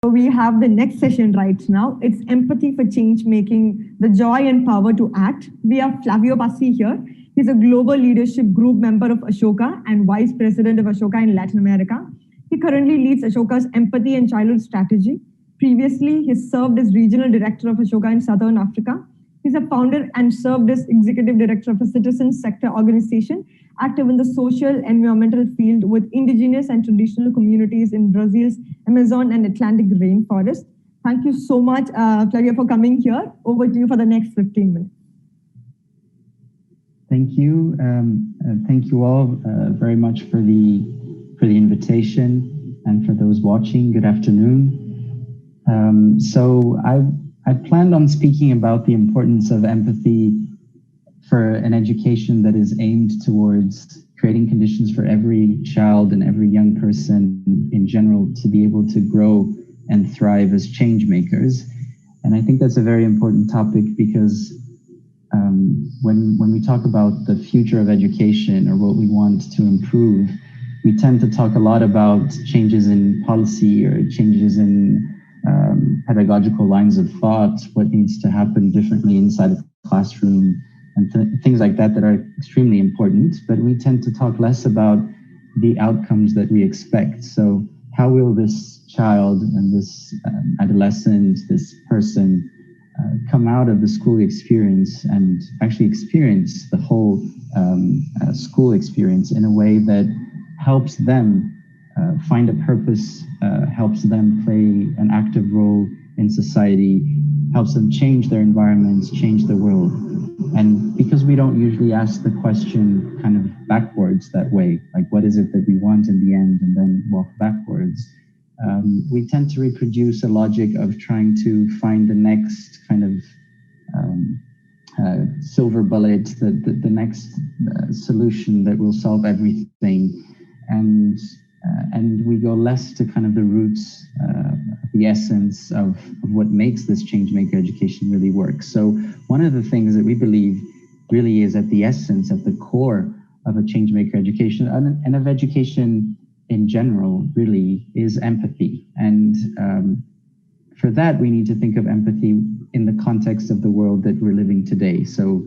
So we have the next session right now. It's empathy for change making, the joy and power to act. We have Flavio Bassi here. He's a global leadership group member of Ashoka and vice president of Ashoka in Latin America. He currently leads Ashoka's empathy and childhood strategy. Previously, he served as regional director of Ashoka in Southern Africa. He's a founder and served as executive director of a citizen sector organization active in the social environmental field with indigenous and traditional communities in Brazil's Amazon and Atlantic rainforest. Thank you so much, Flavio, for coming here. Over to you for the next 15 minutes. Thank you. Thank you all very much for the invitation, and for those watching, good afternoon. So I planned on speaking about the importance of empathy for an education that is aimed towards creating conditions for every child and every young person in general to be able to grow and thrive as change makers. And I think that's a very important topic because when we talk about the future of education or what we want to improve, we tend to talk a lot about changes in policy or changes in pedagogical lines of thought, what needs to happen differently inside of the classroom, and things like that are extremely important, but we tend to talk less about the outcomes that we expect. So how will this child and this adolescent, this person, come out of the school experience and actually experience the whole school experience in a way that helps them find a purpose, helps them play an active role in society, helps them change their environments, change the world. And because we don't usually ask the question kind of backwards that way, like what is it that we want in the end, and then walk backwards, we tend to reproduce a logic of trying to find the next kind of silver bullet, the next solution that will solve everything. And we go less to kind of the roots, the essence of what makes this changemaker education really work. So one of the things that we believe really is at the essence, at the core of a changemaker education and of education in general really is empathy. And for that, we need to think of empathy in the context of the world that we're living today. So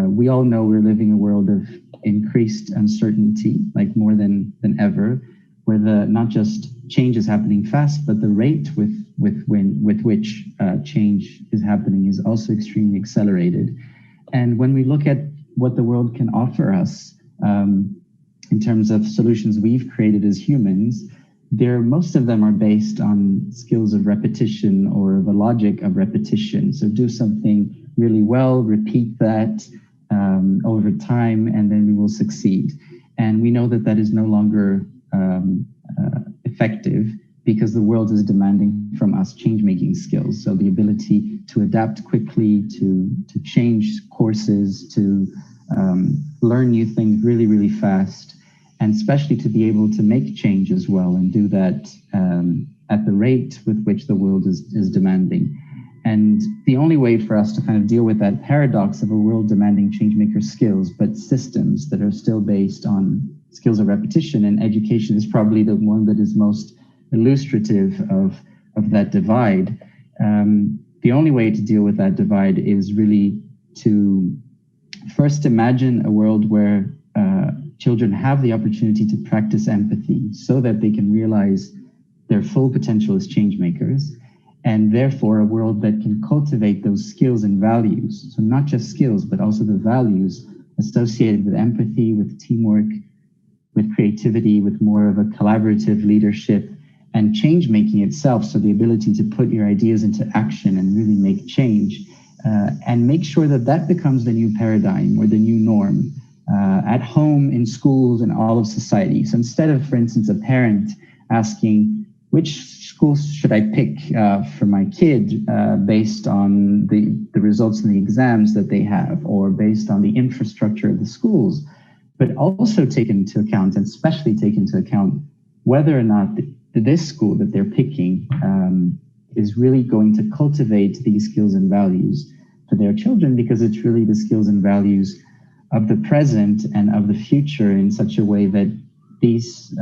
we all know we're living a world of increased uncertainty, like more than ever, where not just change is happening fast, but the rate with which change is happening is also extremely accelerated. And when we look at what the world can offer us in terms of solutions we've created as humans, most of them are based on skills of repetition or the logic of repetition. So do something really well, repeat that over time, and then we will succeed. And we know that that is no longer effective because the world is demanding from us change-making skills. So the ability to adapt quickly, to change courses, to learn new things really, really fast, and especially to be able to make change as well and do that at the rate with which the world is demanding. And the only way for us to kind of deal with that paradox of a world demanding changemaker skills, but systems that are still based on skills of repetition, and education is probably the one that is most illustrative of that divide. The only way to deal with that divide is really to first imagine a world where children have the opportunity to practice empathy so that they can realize their full potential as change makers, and therefore a world that can cultivate those skills and values. So not just skills, but also the values associated with empathy, with teamwork, with creativity, with more of a collaborative leadership, and change making itself. So the ability to put your ideas into action and really make change, and make sure that that becomes the new paradigm or the new norm at home, in schools, and all of society. So instead of, for instance, a parent asking, which schools should I pick for my kid based on the results in the exams that they have, or based on the infrastructure of the schools, but also take into account, and especially take into account, whether or not this school that they're picking is really going to cultivate these skills and values for their children, because it's really the skills and values of the present and of the future in such a way that these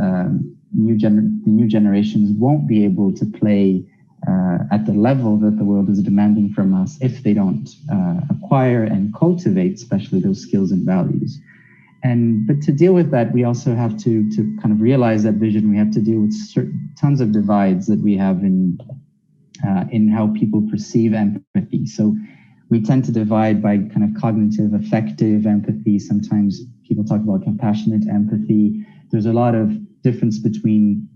the new generations won't be able to play at the level that the world is demanding from us if they don't acquire and cultivate, especially those skills and values. But to deal with that, we also have to kind of realize that vision. We have to deal with tons of divides that we have in how people perceive empathy. So we tend to divide by kind of cognitive, affective empathy. Sometimes people talk about compassionate empathy. There's a lot of difference between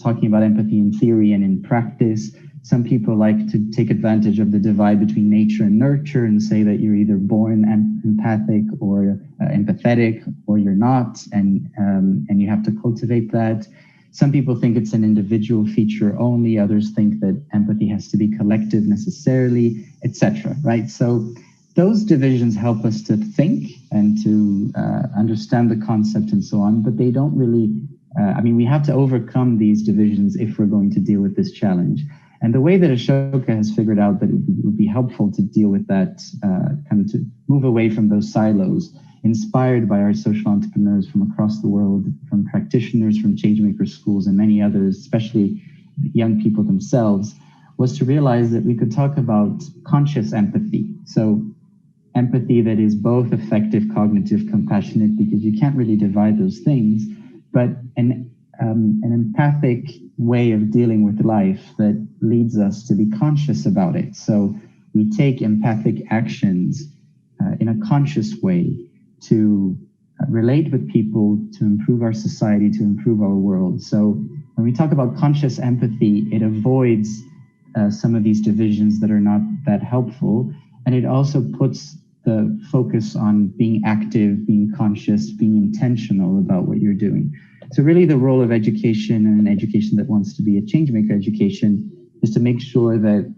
talking about empathy in theory and in practice. Some people like to take advantage of the divide between nature and nurture and say that you're either born empathic or empathetic, or you're not, and you have to cultivate that. Some people think it's an individual feature only. Others think that empathy has to be collective necessarily, etc. Right? So those divisions help us to think and to understand the concept and so on, but they don't really. We have to overcome these divisions if we're going to deal with this challenge. And the way that Ashoka has figured out that it would be helpful to deal with that, kind of to move away from those silos, inspired by our social entrepreneurs from across the world, from practitioners, from changemakers schools, and many others, especially young people themselves, was to realize that we could talk about conscious empathy. So empathy that is both affective, cognitive, compassionate, because you can't really divide those things, but an empathic way of dealing with life that leads us to be conscious about it. So we take empathic actions in a conscious way to relate with people, to improve our society, to improve our world. So when we talk about conscious empathy, it avoids some of these divisions that are not that helpful. And it also puts the focus on being active, being conscious, being intentional about what you're doing. So really the role of education, and an education that wants to be a changemaker education, is to make sure that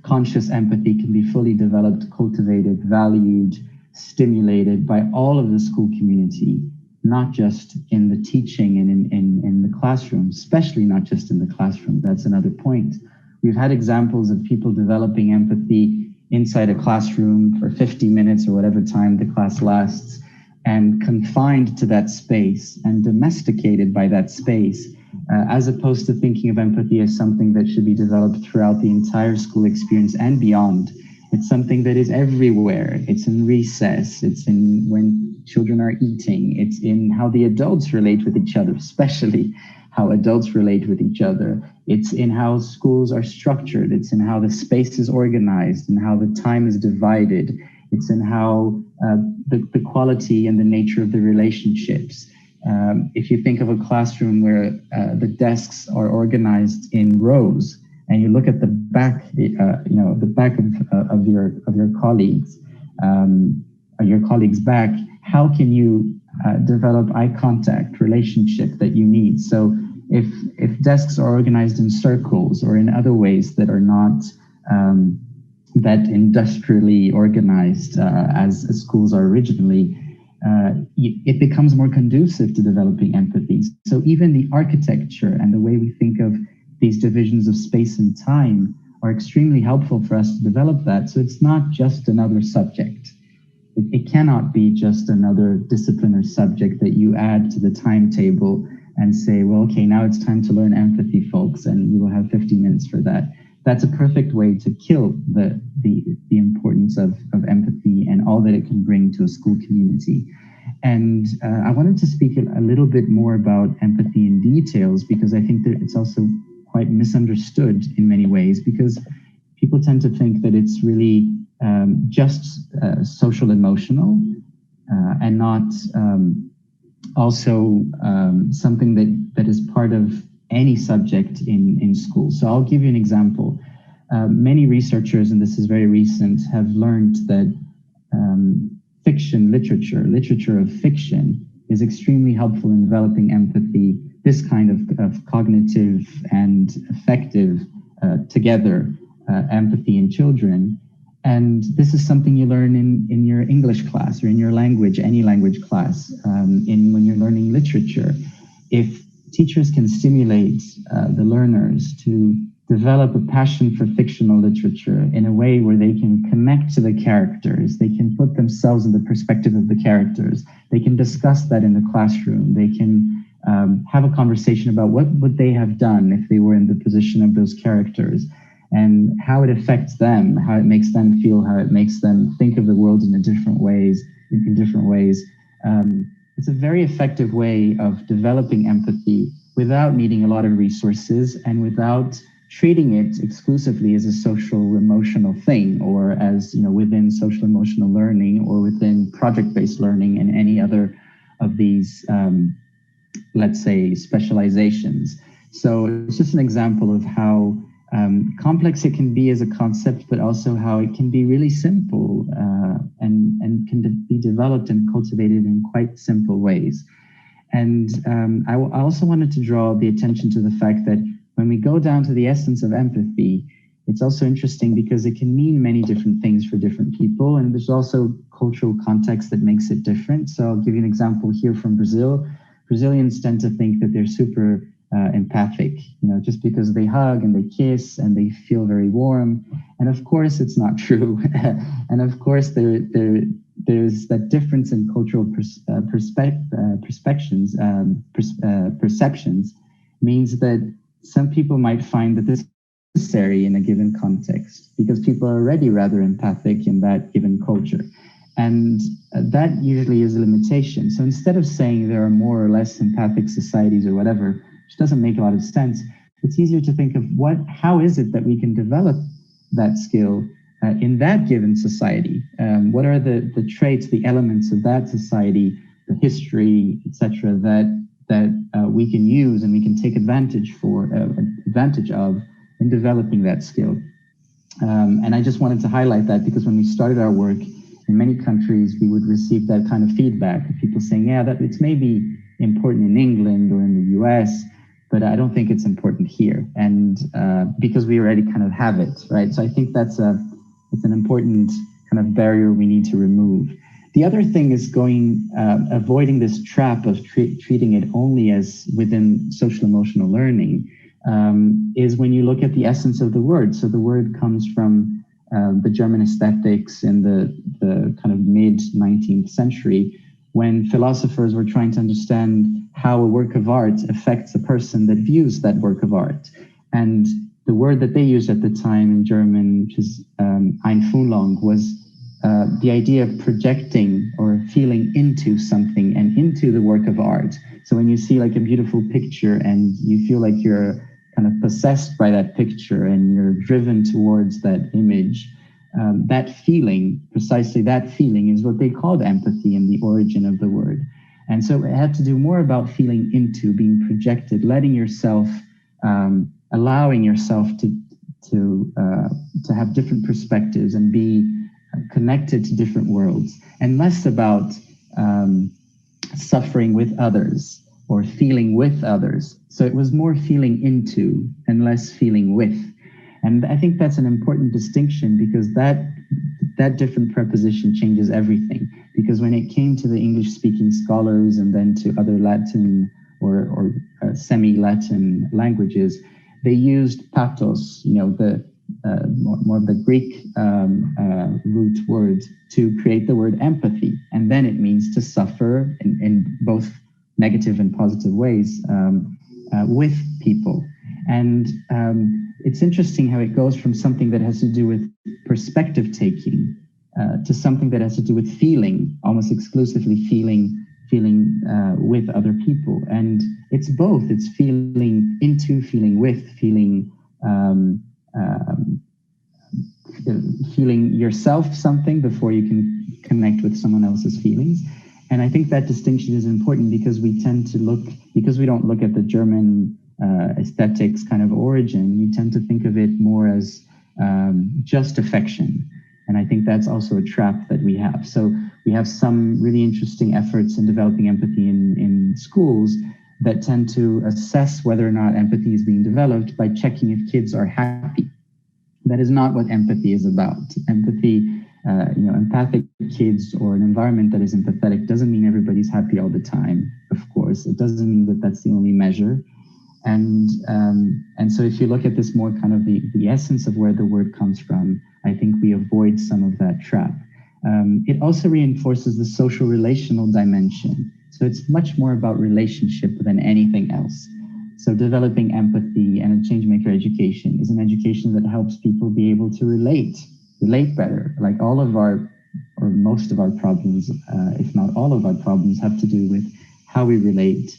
conscious empathy can be fully developed, cultivated, valued, stimulated by all of the school community, not just in the teaching and in the classroom, especially not just in the classroom. That's another point. We've had examples of people developing empathy inside a classroom for 50 minutes or whatever time the class lasts, and confined to that space and domesticated by that space, as opposed to thinking of empathy as something that should be developed throughout the entire school experience and beyond. It's something that is everywhere. It's in recess. It's in when children are eating. It's in how the adults relate with each other, especially how adults relate with each other. It's in how schools are structured. It's in how the space is organized and how the time is divided. It's in how the quality and the nature of the relationships. If you think of a classroom where the desks are organized in rows, and you look at the back, the back of your colleagues, your colleagues' back, how can you develop eye contact, relationship that you need? So if desks are organized in circles or in other ways that are not that industrially organized as schools are originally, it becomes more conducive to developing empathy. So even the architecture and the way we think of these divisions of space and time are extremely helpful for us to develop that. So it's not just another subject. It cannot be just another discipline or subject that you add to the timetable and say, well, okay, now it's time to learn empathy, folks, and we will have 50 minutes for that. That's a perfect way to kill the importance of empathy and all that it can bring to a school community. And I wanted to speak a little bit more about empathy in details, because I think that it's also quite misunderstood in many ways, because people tend to think that it's really just social emotional and not also something that is part of any subject in school. So I'll give you an example. Many researchers, and this is very recent, have learned that fiction literature of fiction is extremely helpful in developing empathy, this kind of cognitive and affective together empathy in children. And this is something you learn in your English class or in your language, any language class, when you're learning literature. If teachers can stimulate the learners to develop a passion for fictional literature in a way where they can connect to the characters, they can put themselves in the perspective of the characters, they can discuss that in the classroom, they can have a conversation about what would they have done if they were in the position of those characters, and how it affects them, how it makes them feel, how it makes them think of the world in different ways. It's a very effective way of developing empathy without needing a lot of resources and without treating it exclusively as a social emotional thing, or as, within social emotional learning or within project-based learning and any other of these, let's say, specializations. So it's just an example of how complex it can be as a concept, but also how it can be really simple and can be developed and cultivated in quite simple ways. And I also wanted to draw the attention to the fact that when we go down to the essence of empathy, it's also interesting because it can mean many different things for different people, and there's also cultural context that makes it different. So I'll give you an example here from Brazil. Brazilians tend to think that they're super empathic, just because they hug and they kiss and they feel very warm. And of course, it's not true. And of course, there's that difference in cultural perceptions means that some people might find that this is necessary in a given context because people are already rather empathic in that given culture. And that usually is a limitation. So instead of saying there are more or less empathic societies or whatever, which doesn't make a lot of sense, it's easier to think of how is it that we can develop that skill in that given society? What are the traits, the elements of that society, the history, etc., that we can use and we can take advantage of in developing that skill. And I just wanted to highlight that because when we started our work, in many countries, we would receive that kind of feedback of people saying, yeah, that it's maybe important in England or in the US, but I don't think it's important here. And because we already kind of have it, right? So I think it's an important kind of barrier we need to remove. The other thing is avoiding this trap of treating it only as within social emotional learning, is when you look at the essence of the word. So the word comes from the German aesthetics in the kind of mid-19th century, when philosophers were trying to understand how a work of art affects a person that views that work of art. And the word that they used at the time in German, which is Einfühlung, was the idea of projecting or feeling into something and into the work of art. So when you see like a beautiful picture and you feel like you're kind of possessed by that picture and you're driven towards that image, that feeling, precisely that feeling, is what they called empathy in the origin of the word. And so it had to do more about feeling into, being projected, letting yourself, allowing yourself to have different perspectives and be connected to different worlds, and less about suffering with others or feeling with others. So it was more feeling into and less feeling with. And I think that's an important distinction because that different preposition changes everything. Because when it came to the English-speaking scholars and then to other Latin or semi-Latin languages, they used pathos, the more of the Greek root word, to create the word empathy. And then it means to suffer in both negative and positive ways with people. And it's interesting how it goes from something that has to do with perspective taking to something that has to do with feeling, almost exclusively feeling with other people. And it's both. It's feeling into, feeling with, feeling yourself something before you can connect with someone else's feelings. And I think that distinction is important because we don't look at the German aesthetics kind of origin, we tend to think of it more as just affection. And I think that's also a trap that we have. So we have some really interesting efforts in developing empathy in schools that tend to assess whether or not empathy is being developed by checking if kids are happy. That is not what empathy is about. Empathy, empathic kids or an environment that is empathetic doesn't mean everybody's happy all the time, of course. It doesn't mean that that's the only measure. And so if you look at this more kind of the essence of where the word comes from, I think we avoid some of that trap. It also reinforces the social relational dimension. So it's much more about relationship than anything else. So developing empathy and a changemaker education is an education that helps people be able to relate better. Like all of our, or most of our problems, if not all of our problems, have to do with how we relate.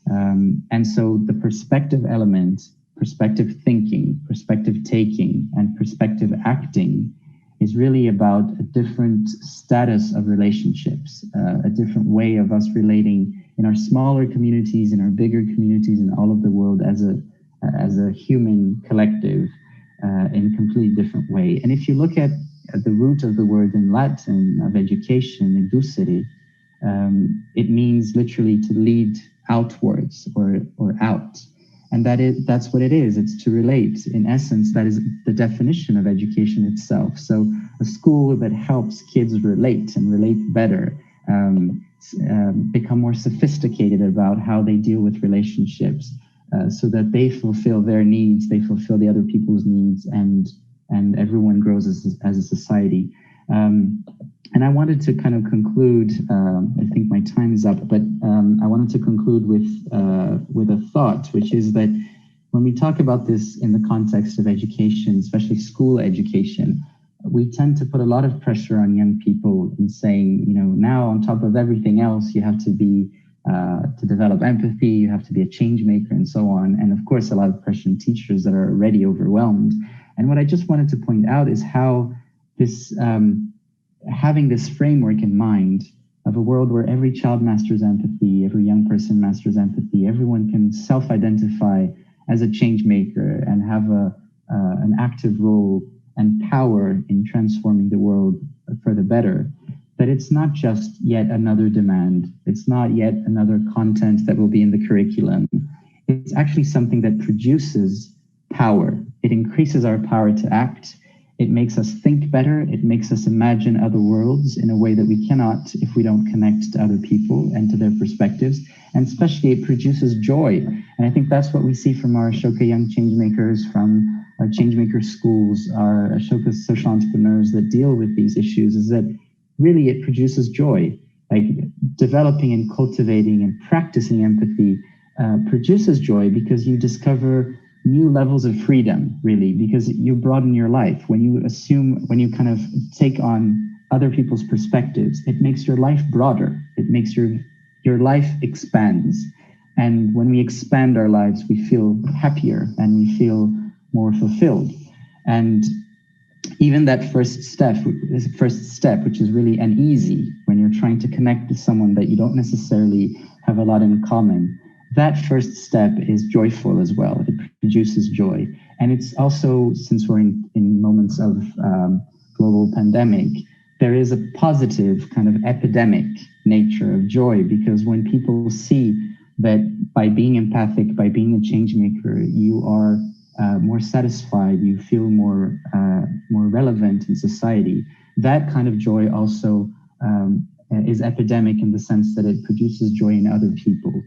And so the perspective element, perspective thinking, perspective taking, and perspective acting is really about a different status of relationships, a different way of us relating in our smaller communities, in our bigger communities, in all of the world as a human collective in a completely different way. And if you look at the root of the word in Latin of education, educere, it means literally to lead outwards or out. And that's what it is. It's to relate. In essence, that is the definition of education itself. So a school that helps kids relate and relate better, become more sophisticated about how they deal with relationships, so that they fulfill their needs, they fulfill the other people's needs, and everyone grows as a society. And I wanted to kind of conclude, I think my time is up, but I wanted to conclude with a thought, which is that when we talk about this in the context of education, especially school education, we tend to put a lot of pressure on young people in saying, now on top of everything else, you have to be, to develop empathy, you have to be a change maker and so on. And of course, a lot of pressure on teachers that are already overwhelmed. And what I just wanted to point out is how this, having this framework in mind of a world where every child masters empathy, every young person masters empathy, everyone can self-identify as a change maker and have an active role and power in transforming the world for the better, that it's not just yet another demand. It's not yet another content that will be in the curriculum. It's actually something that produces power. It increases our power to act. It makes us think better. It makes us imagine other worlds in a way that we cannot if we don't connect to other people and to their perspectives. And especially it produces joy. And I think that's what we see from our Ashoka Young Changemakers, from our Changemaker schools, our Ashoka social entrepreneurs that deal with these issues, is that really it produces joy. Like developing and cultivating and practicing empathy produces joy because you discover new levels of freedom, really, because you broaden your life. When you kind of take on other people's perspectives, it makes your life broader. It makes your life expands. And when we expand our lives, we feel happier and we feel more fulfilled. And even that first step, which is really uneasy when you're trying to connect with someone that you don't necessarily have a lot in common, that first step is joyful as well. It produces joy. And it's also, since we're in moments of global pandemic, there is a positive kind of epidemic nature of joy, because when people see that by being empathic, by being a change maker, you are more satisfied, you feel more relevant in society, that kind of joy also is epidemic in the sense that it produces joy in other people.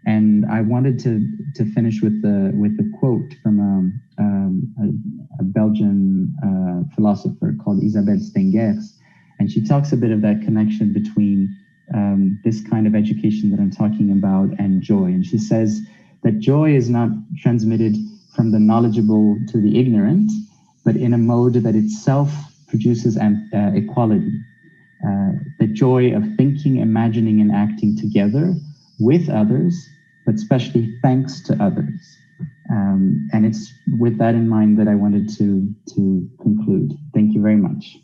And I wanted to finish with a quote from a Belgian philosopher called Isabelle Stengers, and she talks a bit of that connection between this kind of education that I'm talking about and joy. And she says that joy is not transmitted from the knowledgeable to the ignorant, but in a mode that itself produces equality. The joy of thinking, imagining, and acting together with others, but especially thanks to others. And it's with that in mind that I wanted to conclude. Thank you very much.